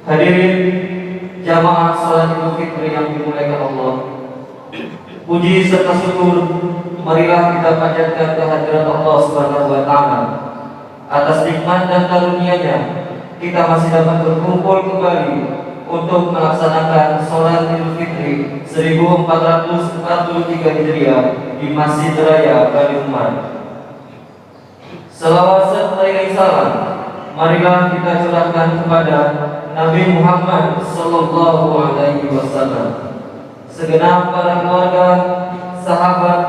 Hadirin jamaah salat Idul Fitri yang dimuliakan Allah, puji serta syukur marilah kita panjatkan kehadirat Allah Subhanahu wa taala. Atas nikmat dan karunia-Nya kita masih dapat berkumpul kembali untuk melaksanakan salat Idul Fitri 1443 Hijriah di Masjid Raya Kaliuman. Selawat serta salam marilah kita curahkan kepada Nabi Muhammad Sallallahu Alaihi Wasallam, segenap para keluarga, sahabat,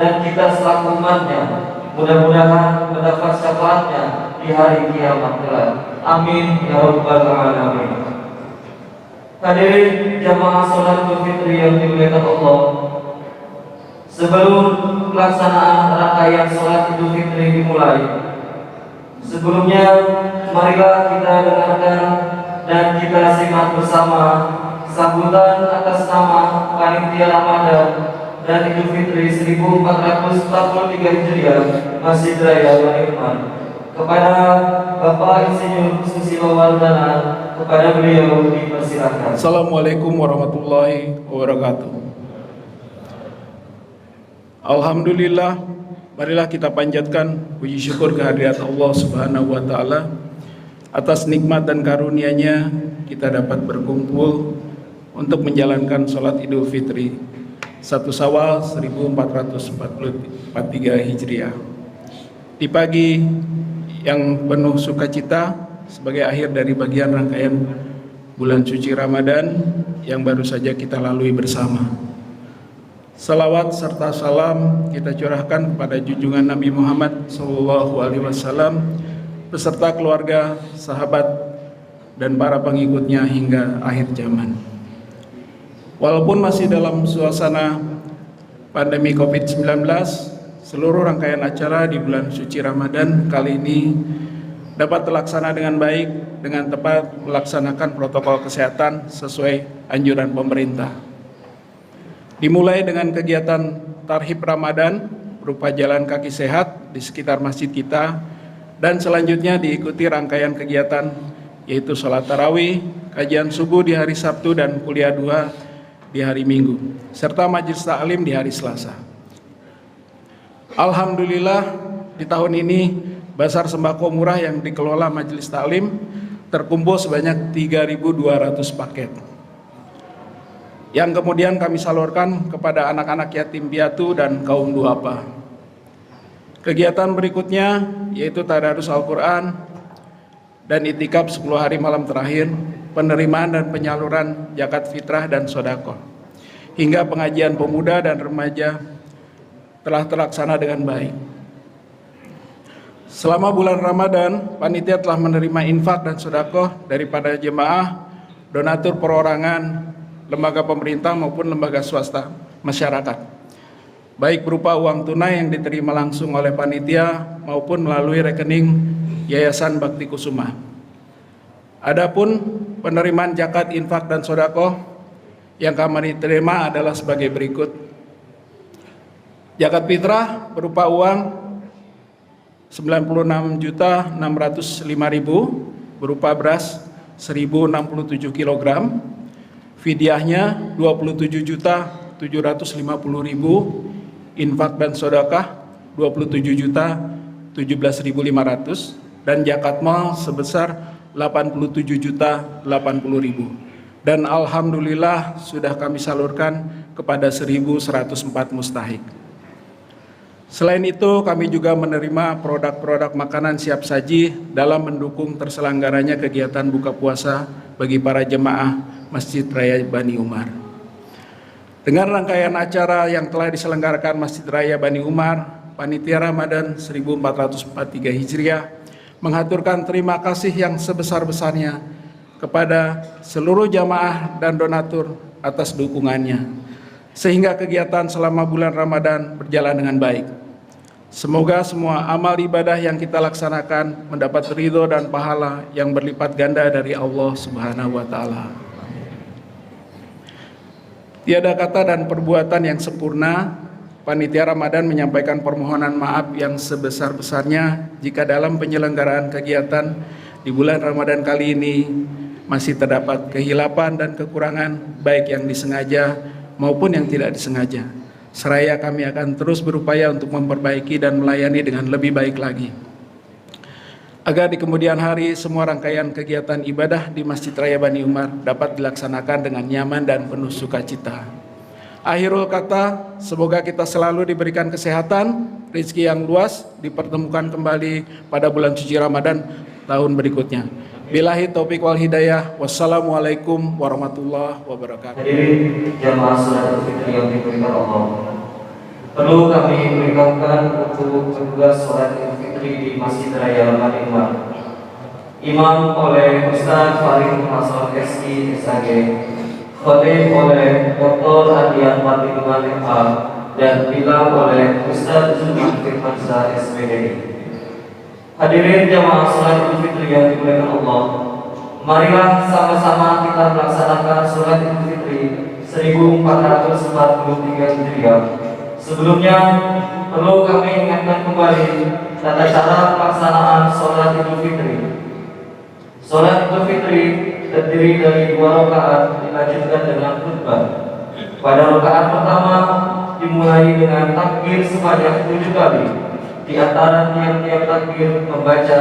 dan kita selaku umatnya. Mudah-mudahan mendapat syafaatnya di hari kiamat kelak. Amin ya rabbal alamin. Hadirin jamaah salat Idul Fitri yang dimuliakan Allah, sebelum pelaksanaan rangkaian salat Idul Fitri dimulai, sebelumnya marilah kita dengarkan dan kita simak bersama sambutan atas nama Panitia Ramadan dan Idul Fitri 1443 Hijriah Masjid Raya Kaliuman kepada Bapak Insinyur Susilo Wardana. Kepada beliau dipersilakan. Assalamualaikum warahmatullahi wabarakatuh. Alhamdulillah, marilah kita panjatkan puji syukur kehadirat Allah Subhanahu wa taala. Atas nikmat dan karunia-Nya kita dapat berkumpul untuk menjalankan sholat Idul Fitri 1 Syawal 1443 Hijriah di pagi yang penuh sukacita sebagai akhir dari bagian rangkaian bulan suci Ramadan yang baru saja kita lalui bersama. Salawat serta salam kita curahkan kepada junjungan Nabi Muhammad SAW beserta keluarga, sahabat, dan para pengikutnya hingga akhir zaman. Walaupun masih dalam suasana pandemi COVID-19, seluruh rangkaian acara di bulan suci Ramadan kali ini dapat terlaksana dengan baik, dengan tepat melaksanakan protokol kesehatan sesuai anjuran pemerintah. Dimulai dengan kegiatan Tarhib Ramadan berupa jalan kaki sehat di sekitar masjid kita, dan selanjutnya diikuti rangkaian kegiatan yaitu sholat tarawih, kajian subuh di hari Sabtu dan kuliah duha di hari Minggu, serta majelis taklim di hari Selasa. Alhamdulillah di tahun ini Basar Sembako Murah yang dikelola majelis taklim terkumpul sebanyak 3.200 paket yang kemudian kami salurkan kepada anak-anak yatim piatu dan kaum duafa. Kegiatan berikutnya yaitu tadarus Al-Quran dan itikaf 10 hari malam terakhir, penerimaan dan penyaluran zakat fitrah dan sodako, hingga pengajian pemuda dan remaja telah terlaksana dengan baik. Selama bulan Ramadan, panitia telah menerima infak dan sodako daripada jemaah, donatur perorangan, lembaga pemerintah maupun lembaga swasta masyarakat. baik berupa uang tunai yang diterima langsung oleh panitia maupun melalui rekening Yayasan Bakti Kusuma. Adapun penerimaan zakat, infak, dan sedekah yang kami terima adalah sebagai berikut. Zakat fitrah berupa uang 96.605.000 berupa beras 1.067 kg, fidyahnya 27.750.000, infak dan sedekah 27.017.500, dan zakat mal sebesar 87.080.000. Dan alhamdulillah sudah kami salurkan kepada 1.104 mustahik. Selain itu, kami juga menerima produk-produk makanan siap saji dalam mendukung terselenggaranya kegiatan buka puasa bagi para jemaah Masjid Raya Bani Umar. Dengan rangkaian acara yang telah diselenggarakan Masjid Raya Bani Umar, Panitia Ramadan 1443 Hijriah mengaturkan terima kasih yang sebesar-besarnya kepada seluruh jamaah dan donatur atas dukungannya, sehingga kegiatan selama bulan Ramadan berjalan dengan baik. Semoga semua amal ibadah yang kita laksanakan mendapat ridho dan pahala yang berlipat ganda dari Allah Subhanahu wa Ta'ala. Tiada kata dan perbuatan yang sempurna, Panitia Ramadan menyampaikan permohonan maaf yang sebesar-besarnya jika dalam penyelenggaraan kegiatan di bulan Ramadan kali ini masih terdapat kehilapan dan kekurangan baik yang disengaja maupun yang tidak disengaja. Seraya kami akan terus berupaya untuk memperbaiki dan melayani dengan lebih baik lagi, agar di kemudian hari semua rangkaian kegiatan ibadah di Masjid Raya Bani Umar dapat dilaksanakan dengan nyaman dan penuh sukacita. Akhirul kata, semoga kita selalu diberikan kesehatan, rezeki yang luas, dipertemukan kembali pada bulan suci Ramadan tahun berikutnya. Billahi taufiq wal hidayah. Wassalamualaikum warahmatullahi wabarakatuh. Hadirin jamaah salat fitri yang dimuliakan Allah, perlu kami beritahukan untuk petugas salat fitri di Masjid Raya Bani Umar, imam oleh Ustaz Farid Hasan SI SAG, khatib oleh Dr. Adian Martinungan MA, dan bilang oleh Ustaz Zulman Firmansyah SPDI. Hadirin jamaah salat Idul Fitri yang dimuliakan Allah, marilah sama-sama kita melaksanakan salat Idul Fitri 1443 Hijriah. Sebelumnya perlu kami ingatkan kembali tata cara pelaksanaan salat Idul Fitri. Salat Idul Fitri terdiri dari 2 rakaat dilanjutkan dengan khutbah. Pada rakaat pertama dimulai dengan takbir sebanyak 7 kali. Di antara tiap-tiap takbir membaca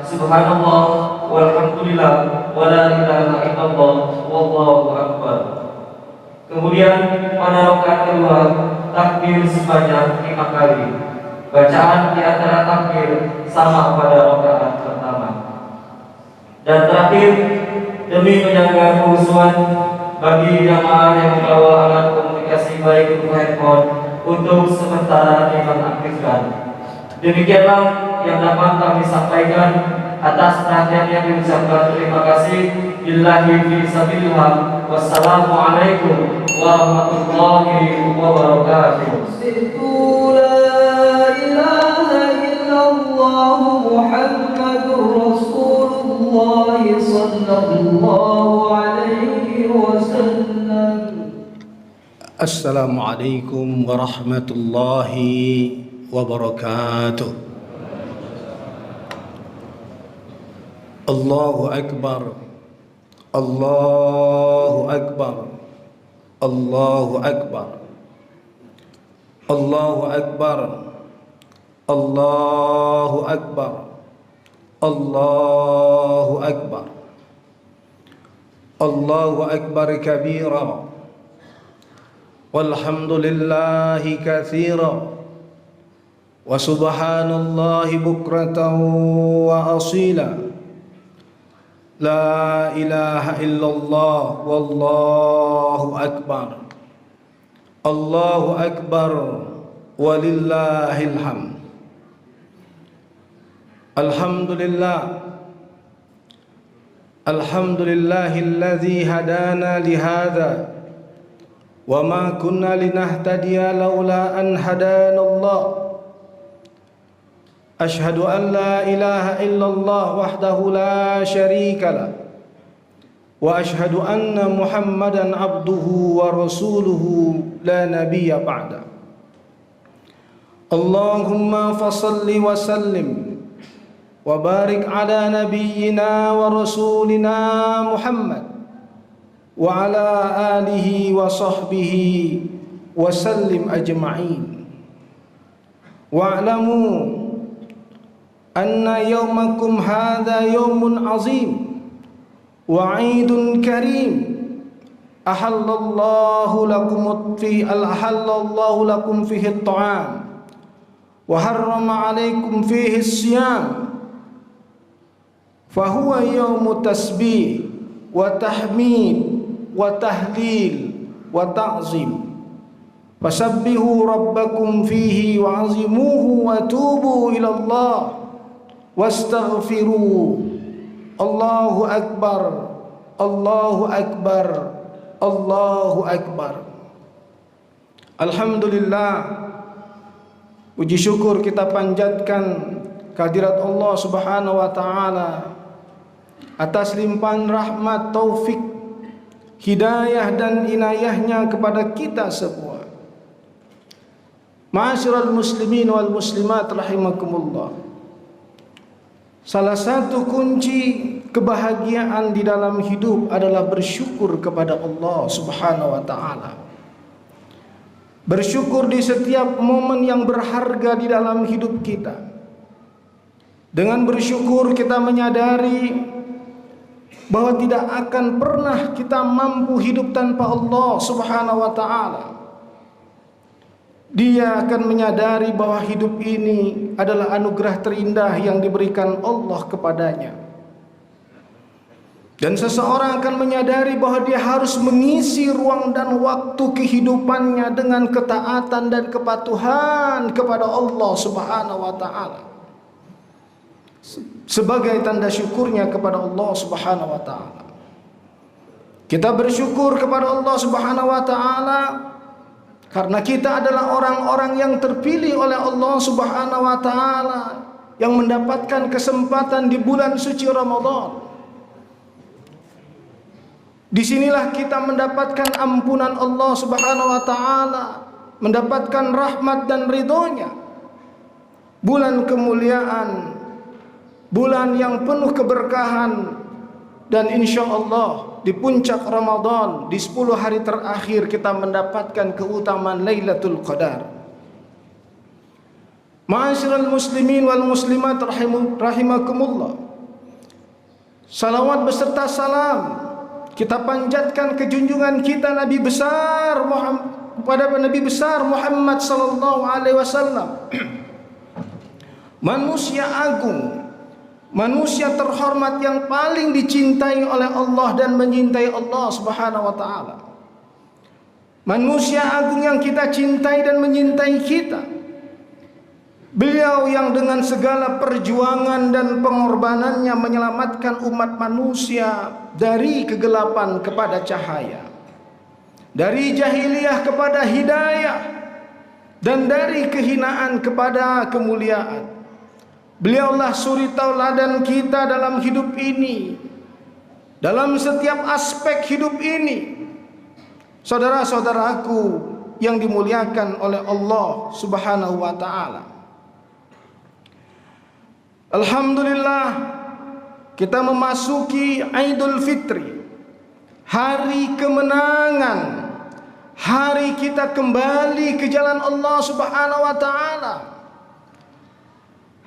Subhanallah walhamdulillah wala ilaha illallah wallahu akbar. Kemudian pada rakaat kedua takbir sebanyak 5 kali. Bacaan di antara takbir sama pada rakaat pertama. Dan terakhir, demi menjaga kehusuan bagi jamaah yang membawa alat komunikasi baik untuk handphone untuk sementara dinonaktifkan. Demikianlah yang dapat kami sampaikan. Atas perhatian yang diucapkan terima kasih. Billahi fi sabilillah. Wassalamualaikum warahmatullahi wabarakatuh. La ilaha illallah Muhammadur Rasulullah sallallahu alaihi wasallam. Assalamualaikum warahmatullahi wabarakatuh. Allahu Akbar, Allahu Akbar, Allahu Akbar, Allahu Akbar, Allahu Akbar, Allahu Akbar, Allahu Akbar kabira, walhamdulillahi katsira, wa subhanallahi bukratan wa asila. La ilaha illallah wallahu akbar. Allahu akbar walillahil hamd. Alhamdulillah. Alhamdulillahilladzi hadana lihadza وما كنا لنهتدي لولا أن هدانا الله أشهد أن لا إله إلا الله وحده لا شريك له وأشهد أن محمدا عبده ورسوله لا نبي بعده اللهم فصل وسلم وبارك على نبينا ورسولنا محمد وعلى آله وصحبه وسلم أجمعين واعلموا أن يومكم هذا يوم عظيم وعيد كريم أحل الله لكم فيه الطعام وحرم عليكم فيه الصيام فهو يوم تسبيح وتحميد وتهليل وتعظيم فسبحوا ربكم فيه وعظموه وتوبوا إلى الله واستغفروه الله أكبر الله أكبر الله أكبر. Alhamdulillah, puji syukur kita panjatkan kehadirat Allah Subhanahu wa taala atas limpahan rahmat, taufik, hidayah dan inayahnya kepada kita semua. Ma'asyiral muslimin wal muslimat rahimakumullah. Salah satu kunci kebahagiaan di dalam hidup adalah bersyukur kepada Allah Subhanahu wa taala. Bersyukur di setiap momen yang berharga di dalam hidup kita. Dengan bersyukur kita menyadari bahwa tidak akan pernah kita mampu hidup tanpa Allah Subhanahu wa taala. Dia akan menyadari bahwa hidup ini adalah anugerah terindah yang diberikan Allah kepadanya. Dan seseorang akan menyadari bahwa dia harus mengisi ruang dan waktu kehidupannya dengan ketaatan dan kepatuhan kepada Allah Subhanahu wa taala. Sebagai tanda syukurnya kepada Allah Subhanahu wa taala. Kita bersyukur kepada Allah Subhanahu wa taala karena kita adalah orang-orang yang terpilih oleh Allah Subhanahu wa taala yang mendapatkan kesempatan di bulan suci Ramadan. Disinilah kita mendapatkan ampunan Allah Subhanahu wa taala, mendapatkan rahmat dan ridhonya. Bulan kemuliaan, bulan yang penuh keberkahan, dan insya Allah di puncak Ramadan, di 10 hari terakhir kita mendapatkan keutamaan Lailatul Qadar. Ma'asyiral muslimin wal muslimat rahimakumullah. Salawat beserta salam kita panjatkan ke junjungan kita Nabi besar Muhammad sallallahu alaihi wasallam. Manusia agung, manusia terhormat yang paling dicintai oleh Allah dan menyintai Allah Subhanahu wa taala. Manusia agung yang kita cintai dan menyintai kita. Beliau yang dengan segala perjuangan dan pengorbanannya menyelamatkan umat manusia dari kegelapan kepada cahaya, dari jahiliyah kepada hidayah, dan dari kehinaan kepada kemuliaan. Beliaulah suri tauladan kita dalam hidup ini, dalam setiap aspek hidup ini. Saudara-saudaraku yang dimuliakan oleh Allah Subhanahu wa taala. Alhamdulillah, kita memasuki Idul Fitri, hari kemenangan, hari kita kembali ke jalan Allah Subhanahu wa taala.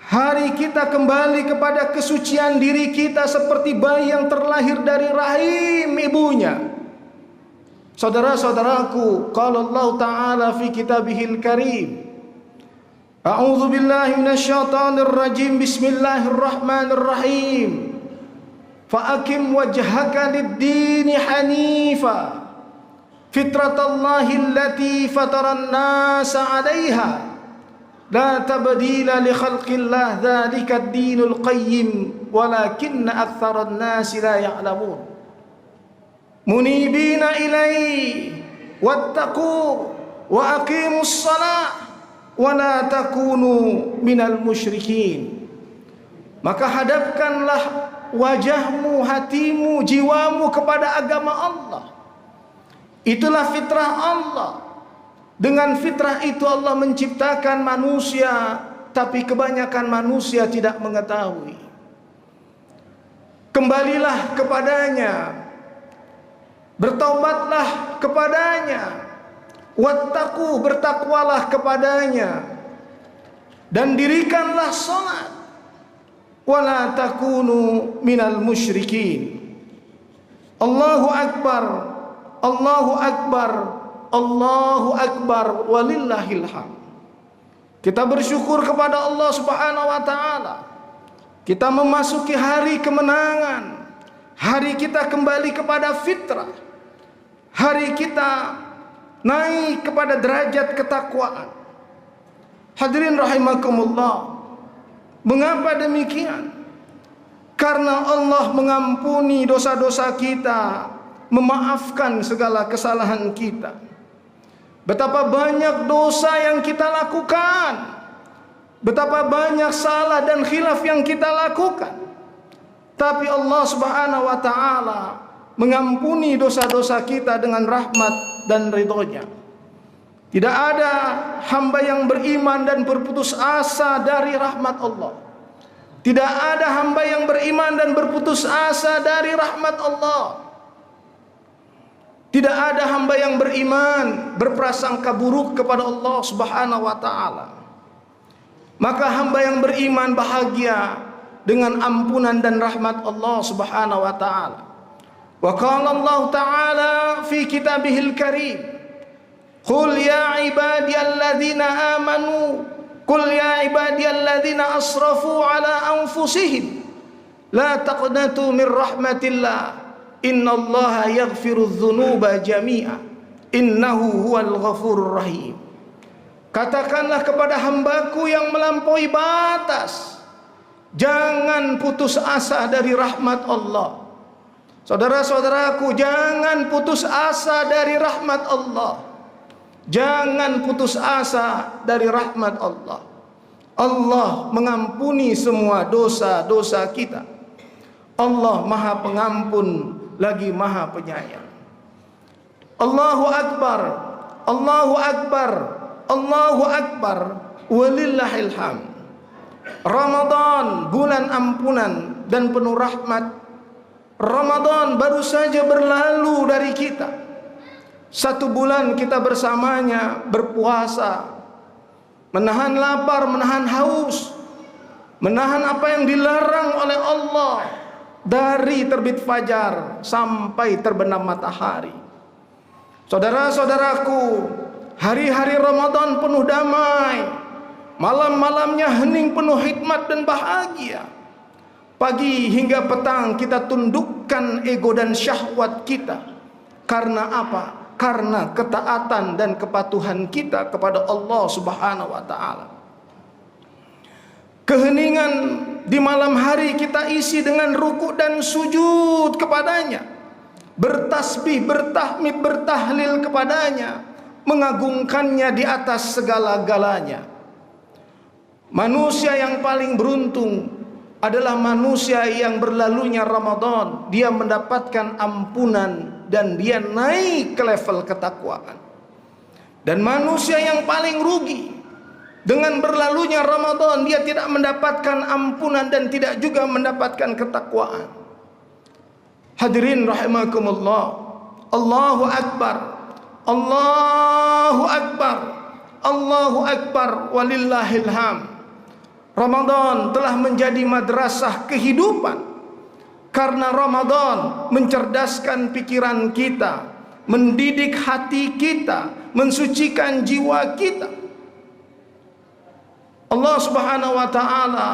Hari kita kembali kepada kesucian diri kita seperti bayi yang terlahir dari rahim ibunya. Saudara-saudaraku, qala Allah Ta'ala fi kitabihil karim, a'udzu billahi minasyaitonir rajim, bismillahirrahmanirrahim, fa'akim wajhaka lid-dini hanifa fitratallahi allati fataran nasa 'alaiha la tabdila li khalqillah dzalika ad-dinul qayyim walakinna aktsaran nasi la ya'lamun munibina ilaihi wattaqu wa aqimus shalah wa la takunu minal musyrikin. Maka hadapkanlah wajahmu, hatimu, jiwamu kepada agama Allah. Itulah fitrah Allah. Dengan fitrah itu Allah menciptakan manusia, tapi kebanyakan manusia tidak mengetahui. Kembalilah kepadanya, bertaubatlah kepadanya, wattaqu, bertakwalah kepadanya, dan dirikanlah salat, wala takunu minal musyrikin. Allahu akbar, Allahu akbar, Allahu akbar, walillahil hamd. Kita bersyukur kepada Allah Subhanahu wa taala. Kita memasuki hari kemenangan. Hari kita kembali kepada fitrah. Hari kita naik kepada derajat ketakwaan. Hadirin rahimakumullah. Mengapa demikian? Karena Allah mengampuni dosa-dosa kita, memaafkan segala kesalahan kita. Betapa banyak dosa yang kita lakukan, betapa banyak salah dan khilaf yang kita lakukan, tapi Allah Subhanahu wa taala mengampuni dosa-dosa kita dengan rahmat dan ridhonya. Tidak ada hamba yang beriman dan berputus asa dari rahmat Allah. Tidak ada hamba yang beriman dan berputus asa dari rahmat Allah. Tidak ada hamba yang beriman berprasangka buruk kepada Allah Subhanahu wa taala. Maka hamba yang beriman bahagia dengan ampunan dan rahmat Allah Subhanahu wa taala. Wa qala Allah taala fi kitabihil karim, qul ya ibadiyalladzina amanu, qul ya ibadiyalladzina asrafu ala anfusihim la taqnatu min rahmatillah, innallaha yaghfirudz dzunuba jami'a, innahu huwal ghafurur rahim. Katakanlah kepada hambaku yang melampaui batas, jangan putus asa dari rahmat Allah. Saudara-saudaraku, jangan putus asa dari rahmat Allah. Jangan putus asa dari rahmat Allah. Allah mengampuni semua dosa-dosa kita. Allah Maha Pengampun lagi Maha Penyayang. Allahu Akbar, Allahu Akbar, Allahu Akbar, walillahil hamd. Ramadan, bulan ampunan dan penuh rahmat. Ramadan baru saja berlalu dari kita. 1 bulan kita bersamanya berpuasa, menahan lapar, menahan haus, menahan apa yang dilarang oleh Allah, dari terbit fajar sampai terbenam matahari. Saudara-saudaraku, hari-hari Ramadan penuh damai, malam-malamnya hening penuh hikmat dan bahagia. Pagi hingga petang kita tundukkan ego dan syahwat kita. Karena apa? Karena ketaatan dan kepatuhan kita kepada Allah Subhanahu wa taala. Keheningan di malam hari kita isi dengan ruku dan sujud kepadanya, bertasbih, bertahmid, bertahlil kepadanya, mengagungkannya di atas segala-galanya. Manusia yang paling beruntung adalah manusia yang berlalunya Ramadan, dia mendapatkan ampunan dan dia naik ke level ketakwaan. Dan manusia yang paling rugi, dengan berlalunya Ramadan dia tidak mendapatkan ampunan dan tidak juga mendapatkan ketakwaan. Hadirin rahimakumullah, Allahu Akbar, Allahu Akbar, Allahu Akbar, walillahil hamd. Ramadan telah menjadi madrasah kehidupan, karena Ramadan mencerdaskan pikiran kita, mendidik hati kita, mensucikan jiwa kita. Allah Subhanahu wa taala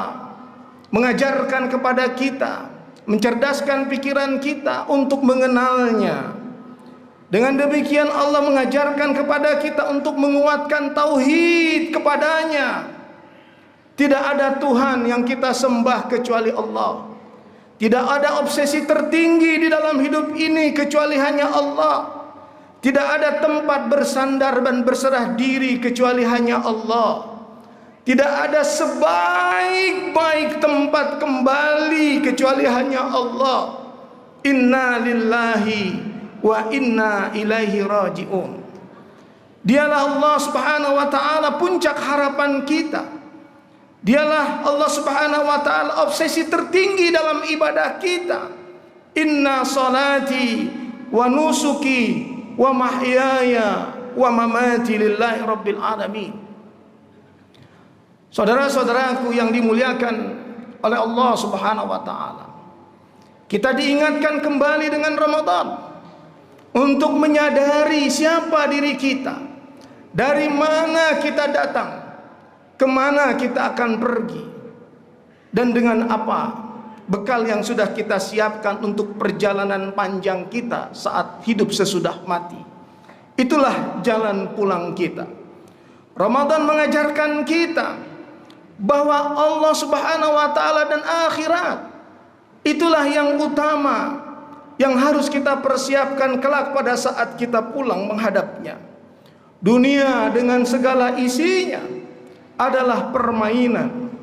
mengajarkan kepada kita, mencerdaskan pikiran kita untuk mengenalnya. Dengan demikian Allah mengajarkan kepada kita untuk menguatkan tauhid kepadanya. Tidak ada Tuhan yang kita sembah kecuali Allah. Tidak ada obsesi tertinggi di dalam hidup ini kecuali hanya Allah. Tidak ada tempat bersandar dan berserah diri kecuali hanya Allah. Tidak ada sebaik-baik tempat kembali kecuali hanya Allah. Inna lillahi wa inna ilaihi raji'un. Dialah Allah Subhanahu wa taala puncak harapan kita. Dialah Allah Subhanahu wa taala obsesi tertinggi dalam ibadah kita. Inna salati wa nusuki wa mahyaya wa mamati lillahi rabbil alamin. Saudara-saudaraku yang dimuliakan oleh Allah Subhanahu wa taala, kita diingatkan kembali dengan Ramadan untuk menyadari siapa diri kita, dari mana kita datang, kemana kita akan pergi, dan dengan apa bekal yang sudah kita siapkan untuk perjalanan panjang kita saat hidup sesudah mati. Itulah jalan pulang kita. Ramadan mengajarkan kita bahwa Allah Subhanahu wa taala dan akhirat itulah yang utama, yang harus kita persiapkan kelak pada saat kita pulang menghadapnya. Dunia dengan segala isinya adalah permainan,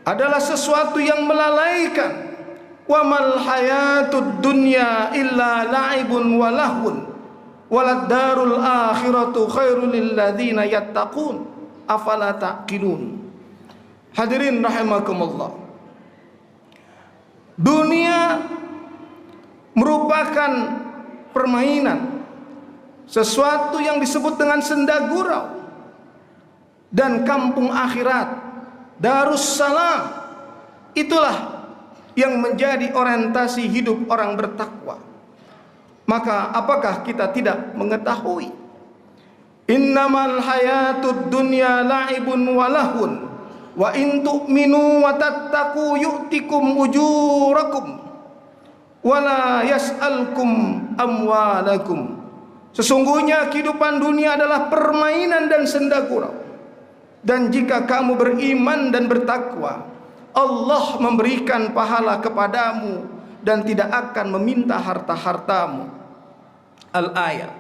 adalah sesuatu yang melalaikan. Wa mal hayatud dunya illa la'ibun wa lahun walad darul akhiratu khairul lil ladzina yattaqun afala taqilun. Hadirin rahimakumullah, dunia merupakan permainan, sesuatu yang disebut dengan senda gurau, dan kampung akhirat Darussalam itulah yang menjadi orientasi hidup orang bertakwa. Maka apakah kita tidak mengetahui innamal hayatud dunya la'ibun wa lahun wa in tu'minu wa tattaqu yu'tikum ujurakum wa la yas'alkum amwalakum. Sesungguhnya kehidupan dunia adalah permainan dan senda gurau, dan jika kamu beriman dan bertakwa, Allah memberikan pahala kepadamu dan tidak akan meminta harta-hartamu. Al-ayat.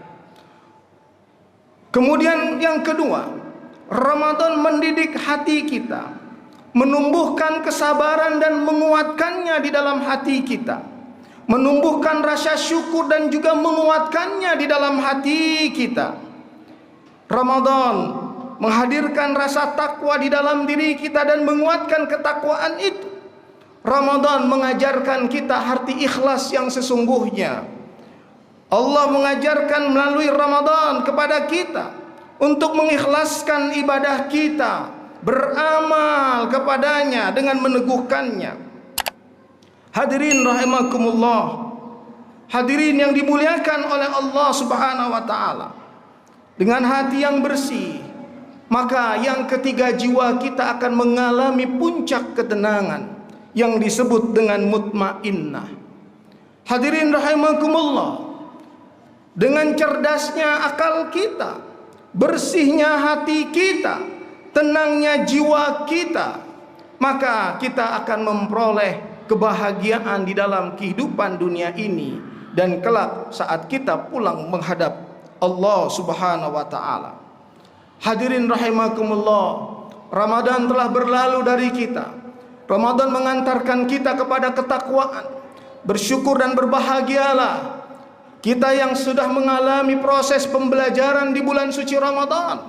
Kemudian yang kedua, Ramadan mendidik hati kita, menumbuhkan kesabaran dan menguatkannya di dalam hati kita, menumbuhkan rasa syukur dan juga menguatkannya di dalam hati kita. Ramadan menghadirkan rasa takwa di dalam diri kita dan menguatkan ketakwaan itu. Ramadan mengajarkan kita arti ikhlas yang sesungguhnya. Allah mengajarkan melalui Ramadan kepada kita untuk mengikhlaskan ibadah kita, beramal kepadanya dengan meneguhkannya. Hadirin rahimakumullah, hadirin yang dimuliakan oleh Allah Subhanahu wa taala. Dengan hati yang bersih, maka yang ketiga, jiwa kita akan mengalami puncak ketenangan yang disebut dengan mutmainnah. Hadirin rahimakumullah, dengan cerdasnya akal kita, bersihnya hati kita, tenangnya jiwa kita, maka kita akan memperoleh kebahagiaan di dalam kehidupan dunia ini dan kelak saat kita pulang menghadap Allah Subhanahu wa taala. Hadirin rahimakumullah, Ramadan telah berlalu dari kita. Ramadan mengantarkan kita kepada ketakwaan. Bersyukur dan berbahagialah kita yang sudah mengalami proses pembelajaran di bulan suci Ramadan,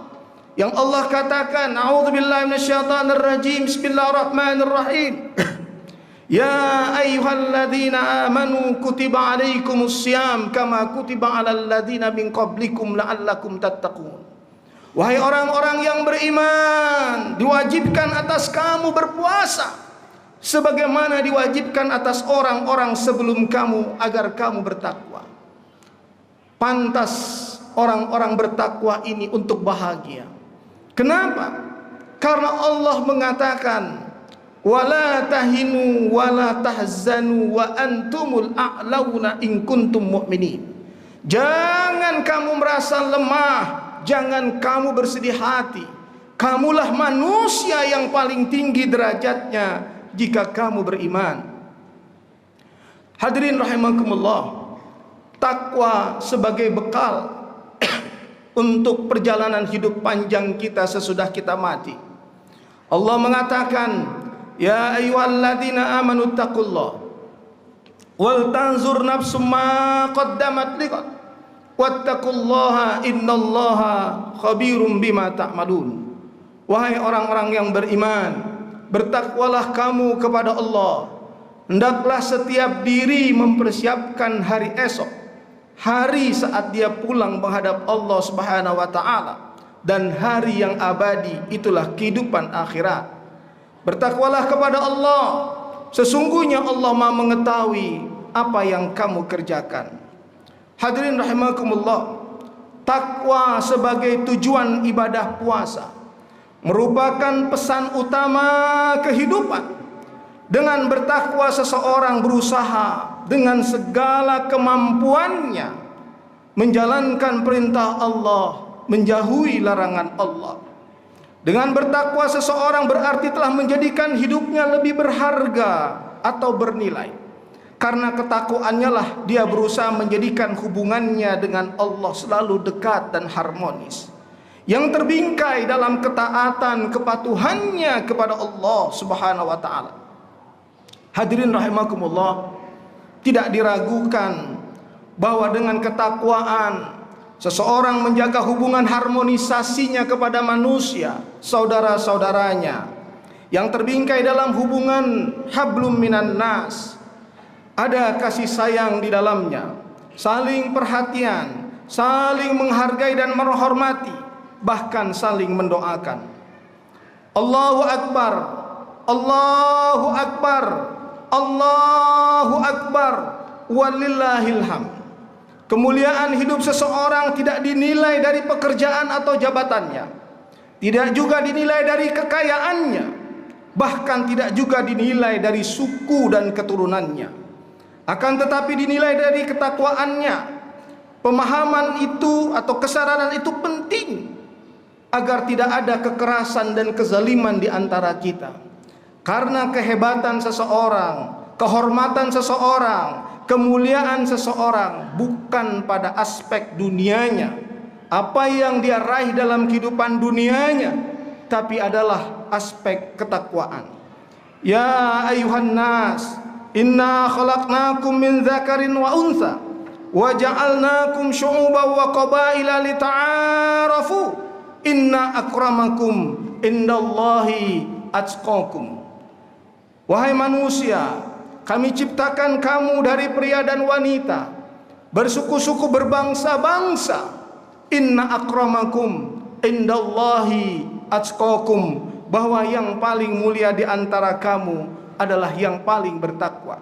yang Allah katakan, a'udzubillahi minasyaitonir rajim, bismillahirrahmanirrahim. Ya ayyuhalladzina amanu kutiba alaikumus syiyam kama kutiba alal ladzina min qablikum la'allakum tattaqun. Wahai orang-orang yang beriman, diwajibkan atas kamu berpuasa sebagaimana diwajibkan atas orang-orang sebelum kamu agar kamu bertakwa. Pantas orang-orang bertakwa ini untuk bahagia. Kenapa? Karena Allah mengatakan, wala tahinu wala tahzanu wa antumul a'launa in kuntum mu'minin. Jangan kamu merasa lemah, jangan kamu bersedih hati. Kamulah manusia yang paling tinggi derajatnya jika kamu beriman. Hadirin rahimakumullah, takwa sebagai bekal untuk perjalanan hidup panjang kita sesudah kita mati. Allah mengatakan, ya ayyuhalladzina amanu taqullah wal tanzur nafsum ma qaddamat liqad wattaqullaha innallaha khabirum bima ta'malun. Wahai orang-orang yang beriman, bertakwalah kamu kepada Allah. Hendaklah setiap diri mempersiapkan hari esok, hari saat dia pulang menghadap Allah Subhanahu wa taala, dan hari yang abadi, itulah kehidupan akhirat. Bertakwalah kepada Allah, sesungguhnya Allah Maha mengetahui apa yang kamu kerjakan. Hadirin rahimakumullah, takwa sebagai tujuan ibadah puasa merupakan pesan utama kehidupan. Dengan bertakwa seseorang berusaha dengan segala kemampuannya menjalankan perintah Allah, menjauhi larangan Allah. Dengan bertakwa seseorang berarti telah menjadikan hidupnya lebih berharga atau bernilai. Karena ketakwaannya lah dia berusaha menjadikan hubungannya dengan Allah selalu dekat dan harmonis, yang terbingkai dalam ketaatan kepatuhannya kepada Allah Subhanahu wa taala. Hadirin rahimakumullah, tidak diragukan bahwa dengan ketakwaan seseorang menjaga hubungan harmonisasinya kepada manusia, saudara-saudaranya, yang terbingkai dalam hubungan hablum minan nas. Ada kasih sayang di dalamnya, saling perhatian, saling menghargai dan menghormati, bahkan saling mendoakan. Allahu Akbar, Allahu Akbar, Allahu Akbar, walillahil hamd. Kemuliaan hidup seseorang tidak dinilai dari pekerjaan atau jabatannya, tidak juga dinilai dari kekayaannya, bahkan tidak juga dinilai dari suku dan keturunannya. Akan tetapi dinilai dari ketakwaannya. Pemahaman itu atau kesadaran itu penting agar tidak ada kekerasan dan kezaliman di antara kita. Karena kehebatan seseorang, kehormatan seseorang, kemuliaan seseorang bukan pada aspek dunianya, apa yang dia raih dalam kehidupan dunianya, tapi adalah aspek ketakwaan. Ya ayuhan nas, inna khalaqnakum min dzakarin wa untha wa ja'alnakum syu'uban wa qabaila lita'arafu inna akramakum indallahi atqakum. Wahai manusia, kami ciptakan kamu dari pria dan wanita, bersuku-suku berbangsa-bangsa. Inna akramakum indallahi atqakum, bahwa yang paling mulia di antara kamu adalah yang paling bertakwa.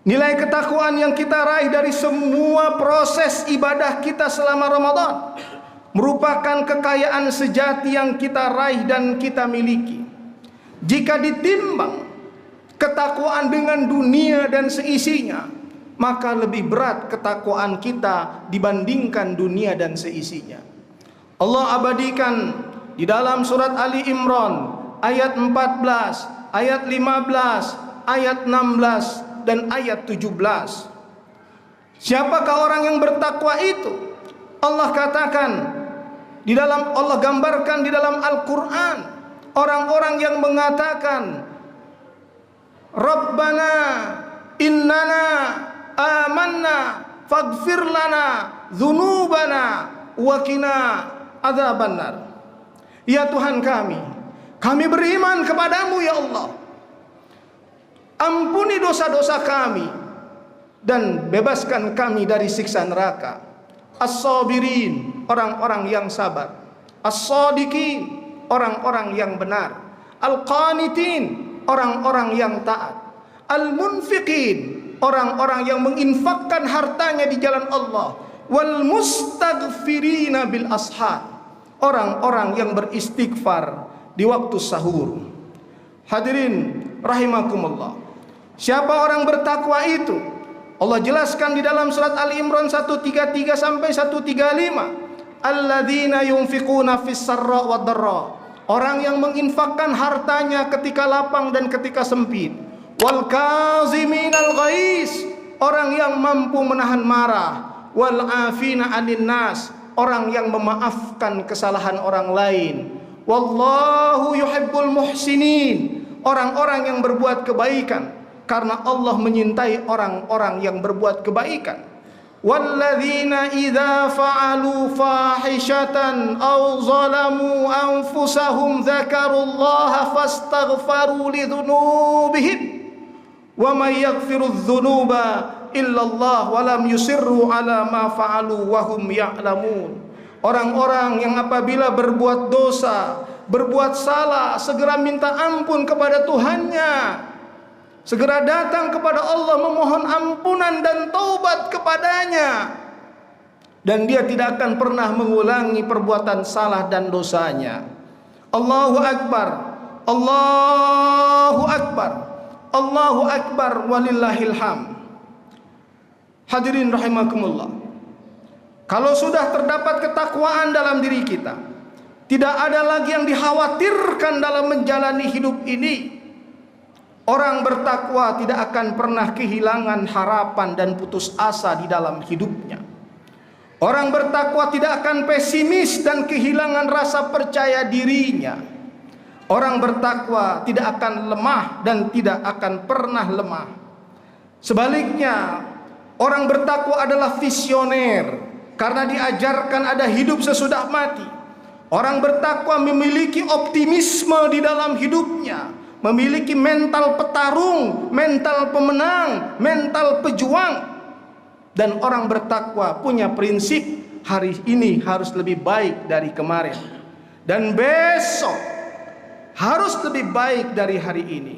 Nilai ketakwaan yang kita raih dari semua proses ibadah kita selama Ramadan merupakan kekayaan sejati yang kita raih dan kita miliki. Jika ditimbang ketakwaan dengan dunia dan seisinya, maka lebih berat ketakwaan kita dibandingkan dunia dan seisinya. Allah abadikan di dalam surat Ali Imran ayat 14, ayat 15, ayat 16 dan ayat 17. Siapakah orang yang bertakwa itu? Allah katakan di dalam, Allah gambarkan di dalam Al-Qur'an orang-orang yang mengatakan, Rabbana innana amanna faghfir lana dzunubana wa qina adzabannar. Ya Tuhan kami beriman kepadamu ya Allah. Ampuni dosa-dosa kami dan bebaskan kami dari siksa neraka. As-sabirin, orang-orang yang sabar. As-sadiqin, orang-orang yang benar. Al-qanitin, orang-orang yang taat. Al-munfiqin, orang-orang yang menginfakkan hartanya di jalan Allah. Wal mustaghfirina bil ashar, orang-orang yang beristighfar di waktu sahur. Hadirin rahimakumullah, siapa orang bertakwa itu? Allah jelaskan di dalam surat Ali Imran 133 sampai 135. Alladzina yunfiquna fis sarra wad dharra, orang yang menginfakkan hartanya ketika lapang dan ketika sempit. Wal kaziminal ghais, orang yang mampu menahan marah. Wal afina 'anil nas, orang yang memaafkan kesalahan orang lain. Wallahu yuhibbul muhsinin, orang-orang yang berbuat kebaikan, karena Allah menyintai orang-orang yang berbuat kebaikan. Walladzina idza fa'alu fahishatan aw zalamu anfusahum dzakarullaha fastaghfaru lidzunubihim wa may yaghfirudz dzunuba illallah wa lam yusirru ala ma fa'alu wa hum ya'lamun. Orang-orang yang apabila berbuat dosa, berbuat salah, segera minta ampun kepada Tuhannya, segera datang kepada Allah memohon ampunan dan taubat kepadanya, dan dia tidak akan pernah mengulangi perbuatan salah dan dosanya. Allahu Akbar, Allahu Akbar, Allahu Akbar, walillahil hamd. Hadirin rahimakumullah, kalau sudah terdapat ketakwaan dalam diri kita, tidak ada lagi yang dikhawatirkan dalam menjalani hidup ini. Orang bertakwa tidak akan pernah kehilangan harapan dan putus asa di dalam hidupnya. Orang bertakwa tidak akan pesimis dan kehilangan rasa percaya dirinya. Orang bertakwa tidak akan lemah dan tidak akan pernah lemah. Sebaliknya, orang bertakwa adalah visioner karena diajarkan ada hidup sesudah mati. Orang bertakwa memiliki optimisme di dalam hidupnya, memiliki mental petarung, mental pemenang, mental pejuang. Dan orang bertakwa punya prinsip, hari ini harus lebih baik dari kemarin, dan besok harus lebih baik dari hari ini.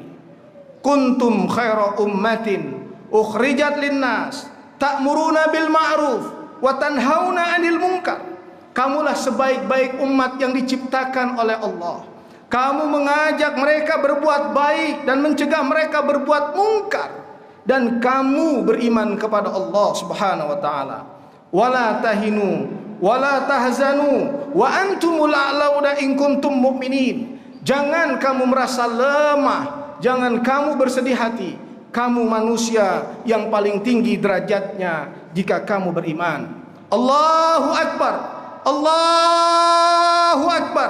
Kuntum khaira ummatin ukhrijat linnas ta'muruna bil ma'ruf wa tanhauna 'anil munkar. Kamulah sebaik-baik umat yang diciptakan oleh Allah. Kamu mengajak mereka berbuat baik dan mencegah mereka berbuat mungkar, dan kamu beriman kepada Allah Subhanahu wa taala. Wala tahinu wala tahzanu wa antumul a'launa in kuntum mu'minin. Jangan kamu merasa lemah, jangan kamu bersedih hati. Kamu manusia yang paling tinggi derajatnya jika kamu beriman. Allahu Akbar, Allahu Akbar,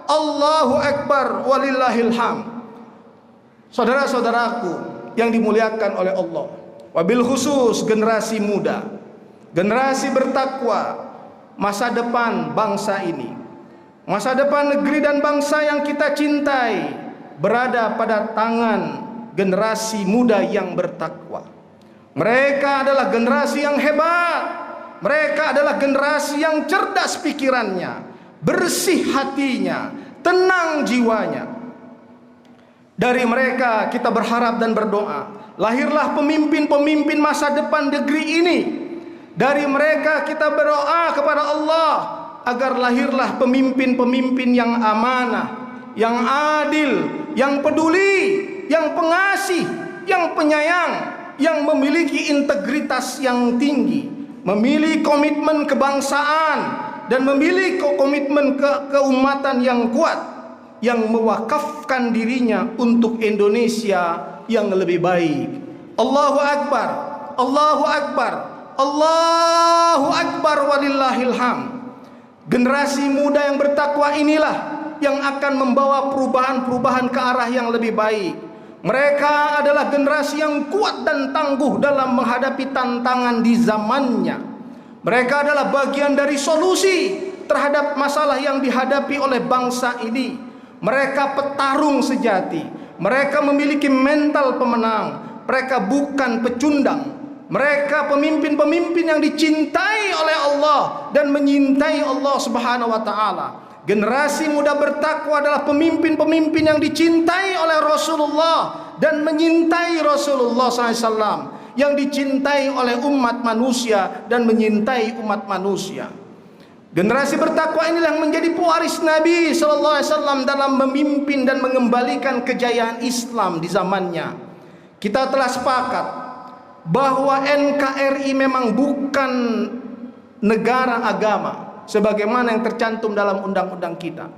Allahu Akbar, walillahil hamd. Saudara-saudaraku yang dimuliakan oleh Allah, wabil khusus generasi muda, generasi bertakwa, masa depan bangsa ini, masa depan negeri dan bangsa yang kita cintai berada pada tangan generasi muda yang bertakwa. Mereka adalah generasi yang hebat. Mereka adalah generasi yang cerdas pikirannya, bersih hatinya, tenang jiwanya. Dari mereka kita berharap dan berdoa, lahirlah pemimpin-pemimpin masa depan negeri ini. Dari mereka kita berdoa kepada Allah agar lahirlah pemimpin-pemimpin yang amanah, yang adil, yang peduli, yang pengasih, yang penyayang, yang memiliki integritas yang tinggi, memiliki komitmen kebangsaan, dan memiliki komitmen keumatan yang kuat, yang mewakafkan dirinya untuk Indonesia yang lebih baik. Allahu Akbar, Allahu Akbar, Allahu Akbar, walillahil hamd. Generasi muda yang bertakwa inilah yang akan membawa perubahan-perubahan ke arah yang lebih baik. Mereka adalah generasi yang kuat dan tangguh dalam menghadapi tantangan di zamannya. Mereka adalah bagian dari solusi terhadap masalah yang dihadapi oleh bangsa ini. Mereka petarung sejati. Mereka memiliki mental pemenang. Mereka bukan pecundang. Mereka pemimpin-pemimpin yang dicintai oleh Allah dan menyintai Allah Subhanahu wa taala. Generasi muda bertakwa adalah pemimpin-pemimpin yang dicintai oleh Rasulullah dan menyintai Rasulullah SAW, yang dicintai oleh umat manusia dan menyintai umat manusia. Generasi bertakwa inilah yang menjadi pewaris Nabi SAW dalam memimpin dan mengembalikan kejayaan Islam di zamannya. Kita telah sepakat bahwa NKRI memang bukan negara agama sebagaimana yang tercantum dalam undang-undang kita,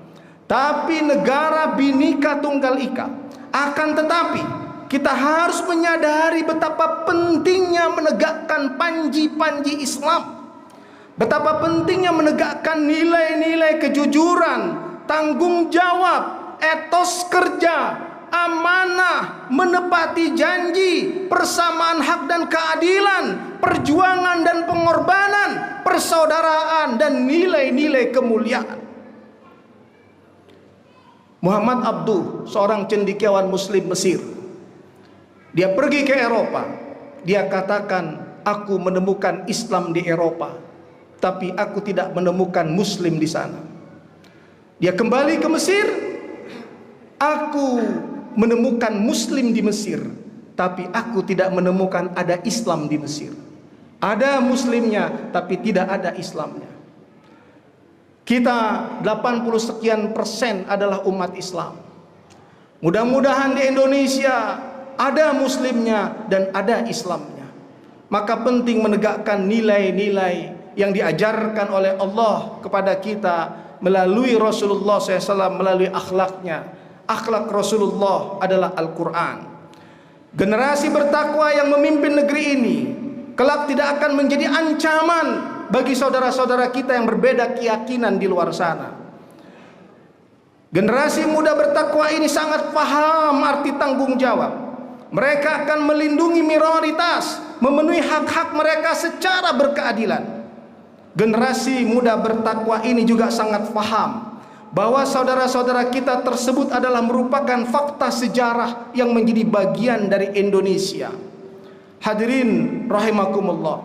tapi negara Bhinneka Tunggal Ika. Akan tetapi kita harus menyadari betapa pentingnya menegakkan panji-panji Islam, Betapa pentingnya menegakkan nilai-nilai kejujuran, tanggung jawab, etos kerja, amanah, menepati janji, persamaan hak dan keadilan, perjuangan dan pengorbanan, persaudaraan dan nilai-nilai kemuliaan. Muhammad Abduh, seorang cendekiawan muslim Mesir, dia pergi ke Eropa. Dia katakan, aku menemukan Islam di Eropa, tapi aku tidak menemukan muslim di sana. Dia kembali ke Mesir, aku menemukan muslim di Mesir, tapi aku tidak menemukan ada Islam di Mesir. Ada muslimnya, tapi tidak ada Islamnya. Kita 80 sekian persen adalah umat Islam. Mudah-mudahan di Indonesia ada muslimnya dan ada Islamnya. Maka penting menegakkan nilai-nilai yang diajarkan oleh Allah kepada kita melalui Rasulullah SAW, melalui akhlaknya. Akhlak Rasulullah adalah Al-Quran. Generasi bertakwa yang memimpin negeri ini kelak tidak akan menjadi ancaman bagi saudara-saudara kita yang berbeda keyakinan di luar sana. Generasi muda bertakwa ini sangat paham arti tanggung jawab. Mereka akan melindungi minoritas, memenuhi hak-hak mereka secara berkeadilan. Generasi muda bertakwa ini juga sangat paham bahwa saudara-saudara kita tersebut adalah merupakan fakta sejarah yang menjadi bagian dari Indonesia. Hadirin rahimakumullah,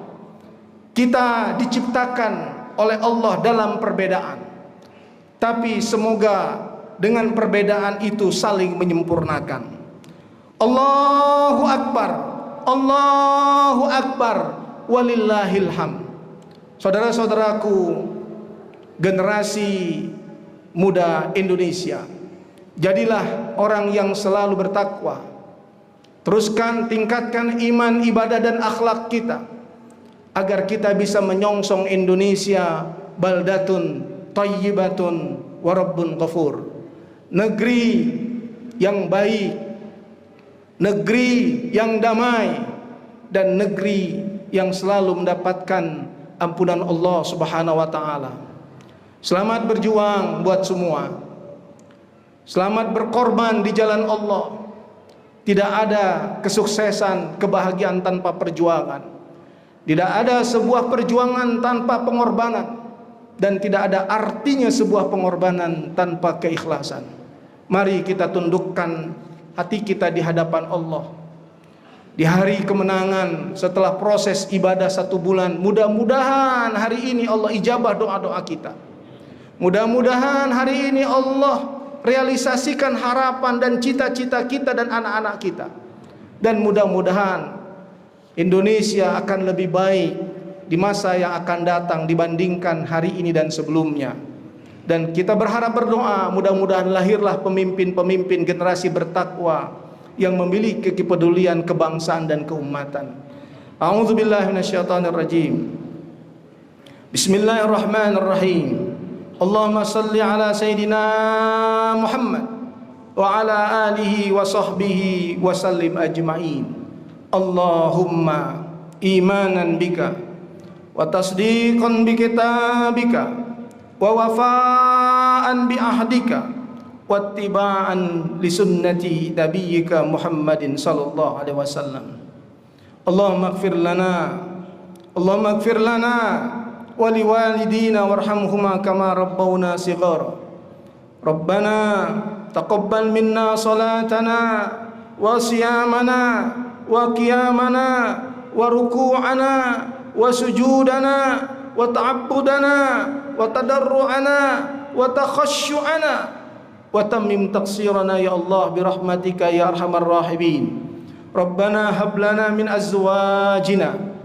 kita diciptakan oleh Allah dalam perbedaan, tapi semoga dengan perbedaan itu saling menyempurnakan. Allahu Akbar, Allahu Akbar, walillahil hamd. Saudara-saudaraku, generasi muda Indonesia, jadilah orang yang selalu bertakwa. Teruskan tingkatkan iman, ibadah dan akhlak kita, agar kita bisa menyongsong Indonesia baldatun thayyibatun wa rabbun ghafur. Negeri yang baik, negeri yang damai, dan negeri yang selalu mendapatkan ampunan Allah Subhanahu wa taala. Selamat berjuang buat semua. Selamat berkorban di jalan Allah. Tidak ada kesuksesan, kebahagiaan tanpa perjuangan. Tidak ada sebuah perjuangan tanpa pengorbanan, dan tidak ada artinya sebuah pengorbanan tanpa keikhlasan. Mari kita tundukkan hati kita di hadapan Allah. Di hari kemenangan setelah proses ibadah 1 bulan, mudah-mudahan hari ini Allah ijabah doa-doa kita. Mudah-mudahan hari ini Allah realisasikan harapan dan cita-cita kita dan anak-anak kita. Dan mudah-mudahan Indonesia akan lebih baik di masa yang akan datang dibandingkan hari ini dan sebelumnya. Dan kita berharap berdoa, mudah-mudahan lahirlah pemimpin-pemimpin generasi bertakwa yang memiliki kepedulian kebangsaan dan keumatan. A'udzubillahi minasyaitonirrajim. Bismillahirrahmanirrahim. Allahumma salli ala Sayyidina Muhammad wa ala alihi wa sahbihi wa sallim ajma'in. Allahumma imanan bika wa tasdiqan bi kitabika wa wafa'an bi ahdika wa ittiba'an li sunnati nabiyyika Muhammadin sallallahu alaihi wasallam. Allahumma ighfir lana waliwalidina warhamhuma kama rabbawna shighara. Rabbana taqabbal minna salatana wa siyamana wa qiyamana wa ruku'ana wa sujudana wa ta'abbudana wa tadarru'ana wa takhashu'ana wa tammim taqsirana ya Allah birahmatika ya arhamar rahimin. Rabbana hab lana min azwajina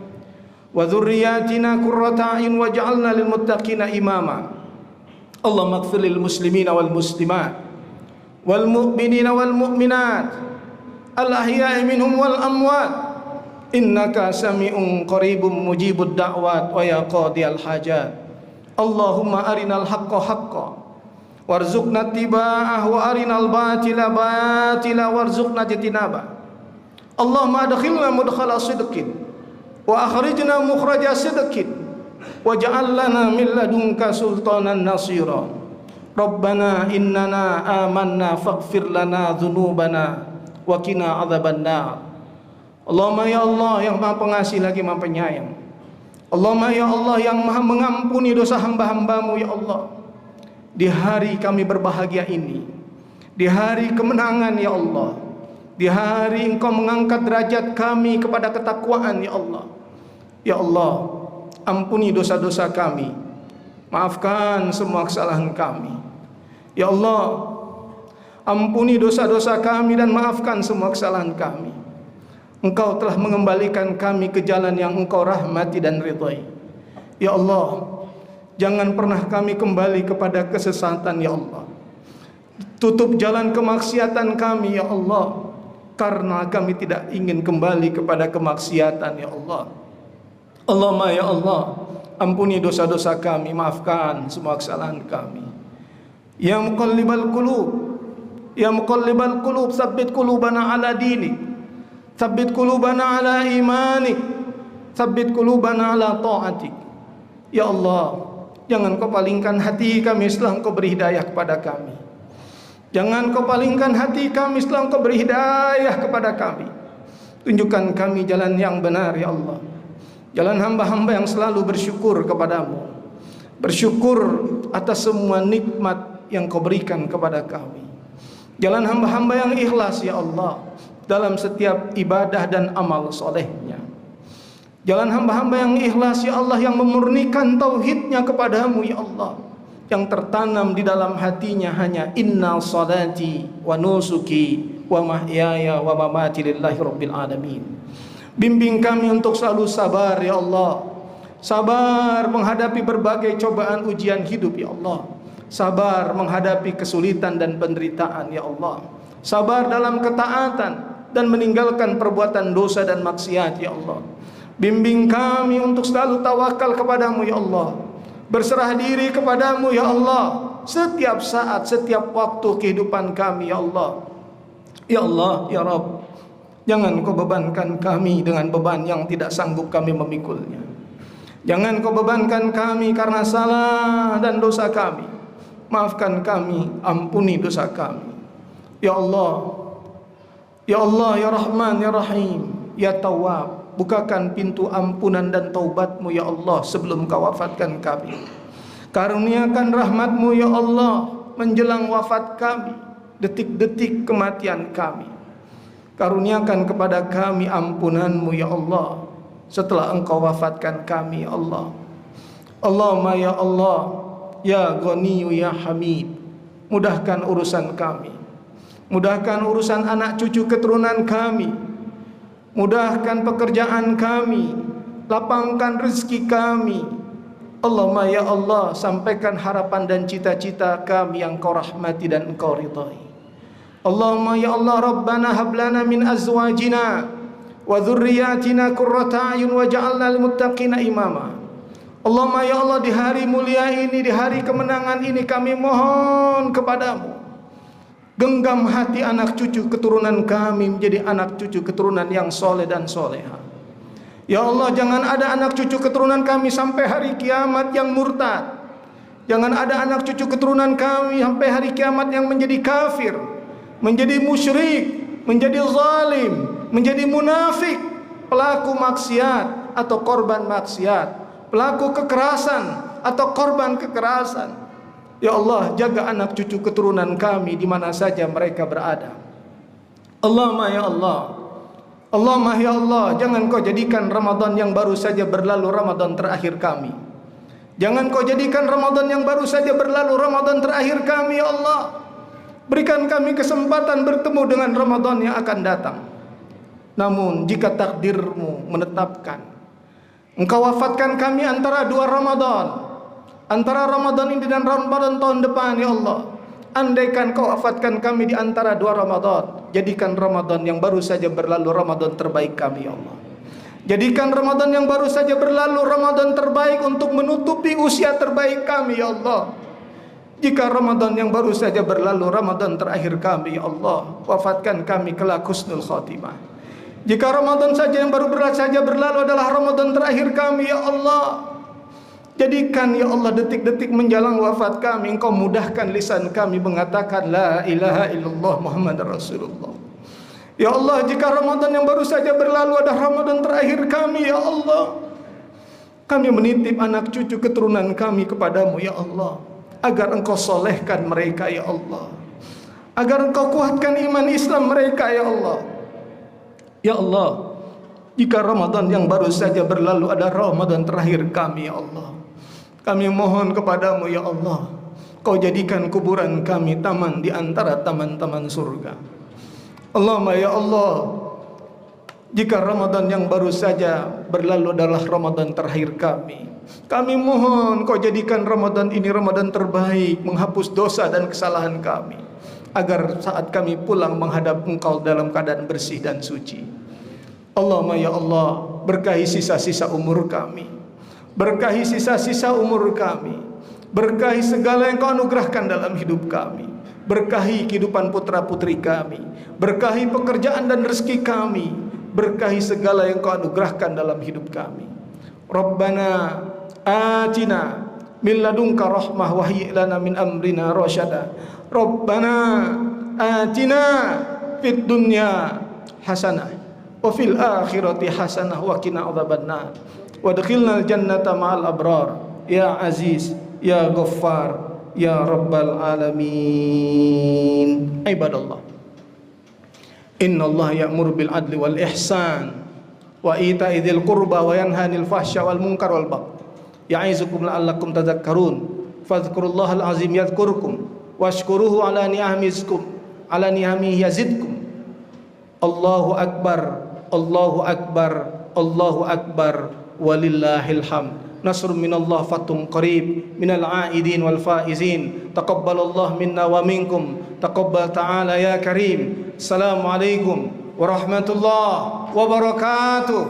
wa dhurriyyatina qurrata a'yun waj'alna lil muttaqina imama. Allahumma ighfir lil muslimina wal muslimat wal mu'minina wal mu'minat al ahya'i minhum wal amwat innaka sami'un qaribun mujibud da'wat wa ya qadiyal hajat. Allahumma arinal haqqa haqqan warzuqna ittiba'ah wa arinal batila batila warzuqna ijtinabah. Allahumma adkhilna mudkhala sidqin wa akhrijna mukhraja sidqin waj'al lana min ladunka sultanan nasira. Rabbana innana amanna faghfir lana dhunubana wa qina adzabannar. Allahumma ya Allah yang Maha Pengasih lagi Maha Penyayang. Allahumma ya Allah yang Maha mengampuni dosa hamba-hambamu ya Allah. Di hari kami berbahagia ini, di hari kemenangan ya Allah, di hari Engkau mengangkat derajat kami kepada ketakwaan ya Allah. Ya Allah, ampuni dosa-dosa kami, maafkan semua kesalahan kami. Ya Allah, ampuni dosa-dosa kami dan maafkan semua kesalahan kami. Engkau telah mengembalikan kami ke jalan yang Engkau rahmati dan ridhai. Ya Allah, jangan pernah kami kembali kepada kesesatan ya Allah. Tutup jalan kemaksiatan kami ya Allah, karena kami tidak ingin kembali kepada kemaksiatan ya Allah. Allahumma ya Allah, ampuni dosa-dosa kami, maafkan semua kesalahan kami. Ya muqallibal qulub, ya muqallibal qulub, tsabbit qulubana ala dinik, tsabbit qulubana ala imanik, tsabbit qulubana ala ta'atik. Ya Allah, jangan Kau palingkan hati kami setelah Engkau beri hidayah kepada kami. Jangan Kau palingkan hati kami setelah Engkau beri hidayah kepada kami. Tunjukkan kami jalan yang benar ya Allah, jalan hamba-hamba yang selalu bersyukur kepadamu, bersyukur atas semua nikmat yang Kau berikan kepada kami. Jalan hamba-hamba yang ikhlas ya Allah dalam setiap ibadah dan amal solehnya. Jalan hamba-hamba yang ikhlas ya Allah, yang memurnikan tauhidnya kepadamu ya Allah, yang tertanam di dalam hatinya hanya inna salati wa nusuki wa mahyaya wa mamati lillahi rabbil alamin. Bimbing kami untuk selalu sabar ya Allah, sabar menghadapi berbagai cobaan ujian hidup ya Allah, sabar menghadapi kesulitan dan penderitaan ya Allah, sabar dalam ketaatan dan meninggalkan perbuatan dosa dan maksiat ya Allah. Bimbing kami untuk selalu tawakal kepadamu ya Allah, berserah diri kepadamu ya Allah setiap saat, setiap waktu kehidupan kami ya Allah. Ya Allah, ya Rabb, jangan Kau bebankan kami dengan beban yang tidak sanggup kami memikulnya. Jangan Kau bebankan kami karena salah dan dosa kami. Maafkan kami, ampuni dosa kami. Ya Allah, ya Allah, ya Rahman, ya Rahim, ya Tawwab, bukakan pintu ampunan dan taubat-Mu ya Allah sebelum Kau wafatkan kami. Karuniakan rahmat-Mu ya Allah menjelang wafat kami, detik-detik kematian kami. Karuniakan kepada kami ampunan-Mu ya Allah setelah Engkau wafatkan kami ya Allah. Allahumma ya Allah, ya Ghaniyu ya Hamid, mudahkan urusan kami, mudahkan urusan anak cucu keturunan kami, mudahkan pekerjaan kami, lapangkan rezeki kami. Allahumma ya Allah, sampaikan harapan dan cita-cita kami yang Kau rahmati dan Engkau ridhai. Allahumma ya Allah, Rabbana hablana min azwajina wa dhurriyyatina qurrata a'yun waj'alna lil muttaqina imama. Allahumma ya Allah, di hari mulia ini, di hari kemenangan ini, kami mohon kepadamu, genggam hati anak cucu keturunan kami menjadi anak cucu keturunan yang soleh dan soleha. Ya Allah, jangan ada anak cucu keturunan kami sampai hari kiamat yang murtad. Jangan ada anak cucu keturunan kami sampai hari kiamat yang menjadi kafir, menjadi musyrik, menjadi zalim, menjadi munafik, pelaku maksiat atau korban maksiat, pelaku kekerasan atau korban kekerasan. Ya Allah, jaga anak cucu keturunan kami di mana saja mereka berada. Allahumma ya Allah, Allahumma ya Allah, jangan Kau jadikan Ramadan yang baru saja berlalu Ramadan terakhir kami. Jangan Kau jadikan Ramadan yang baru saja berlalu Ramadan terakhir kami ya Allah. Berikan kami kesempatan bertemu dengan Ramadan yang akan datang. Namun jika takdir-Mu menetapkan Engkau wafatkan kami antara dua Ramadan, antara Ramadan ini dan Ramadan tahun depan ya Allah, andaikan Kau wafatkan kami di antara dua Ramadan, jadikan Ramadan yang baru saja berlalu Ramadan terbaik kami ya Allah. Jadikan Ramadan yang baru saja berlalu Ramadan terbaik untuk menutupi usia terbaik kami ya Allah. Jika Ramadan yang baru saja berlalu Ramadan terakhir kami ya Allah, wafatkan kami kelak husnul khotimah. Jika Ramadan saja yang baru saja berlalu adalah Ramadan terakhir kami ya Allah, Jadikan ya Allah detik-detik menjelang wafat kami Engkau mudahkan lisan kami mengatakan la ilaha illallah Muhammad Rasulullah. Ya Allah, jika Ramadan yang baru saja berlalu ada Ramadan terakhir kami ya Allah, kami menitip anak cucu keturunan kami kepadamu ya Allah, agar Engkau solehkan mereka ya Allah, agar Engkau kuatkan iman Islam mereka ya Allah. Ya Allah, jika Ramadan yang baru saja berlalu ada Ramadan terakhir kami ya Allah, kami mohon kepadamu ya Allah, Kau jadikan kuburan kami taman di antara taman-taman surga. Allahumma ya Allah, jika Ramadan yang baru saja berlalu adalah Ramadan terakhir kami mohon Kau jadikan Ramadan ini Ramadan terbaik, menghapus dosa dan kesalahan kami, agar saat kami pulang menghadap Engkau dalam keadaan bersih dan suci. Allahumma ya Allah, berkahi sisa-sisa umur kami, berkahi sisa-sisa umur kami, berkahi segala yang Kau anugerahkan dalam hidup kami, berkahi kehidupan putra-putri kami, berkahi pekerjaan dan rezeki kami, berkahi segala yang Kau anugerahkan dalam hidup kami. Rabbana atina min ladunka rahmah wa hayyi' lana min amrina rasyada. Rabbana atina fid dunya hasanah wa fil akhirati hasanah wa qina adzabannar wadkhilnal jannata ma'al abrar ya aziz ya ghaffar ya rabbal alamin. Ibadallah, innallaha ya'muru bil adli wal ihsan wa ita'i dzil qurba wa yanha 'anil fahsya wal munkar wal baghi ya'izukum la'allakum tadhakkarun fadhkurullahal azim yadhkurkum washkuruhu ala ni'amihi yazidkum. Allahu akbar, Allahu akbar, Allahu akbar, walillahil hamd. Nasrun minallah fatum qarib minal aidin wal faizin. Taqabbalallahu minna wa minkum. Taqabbal ta'ala ya karim. Assalamualaikum warahmatullahi wabarakatuh.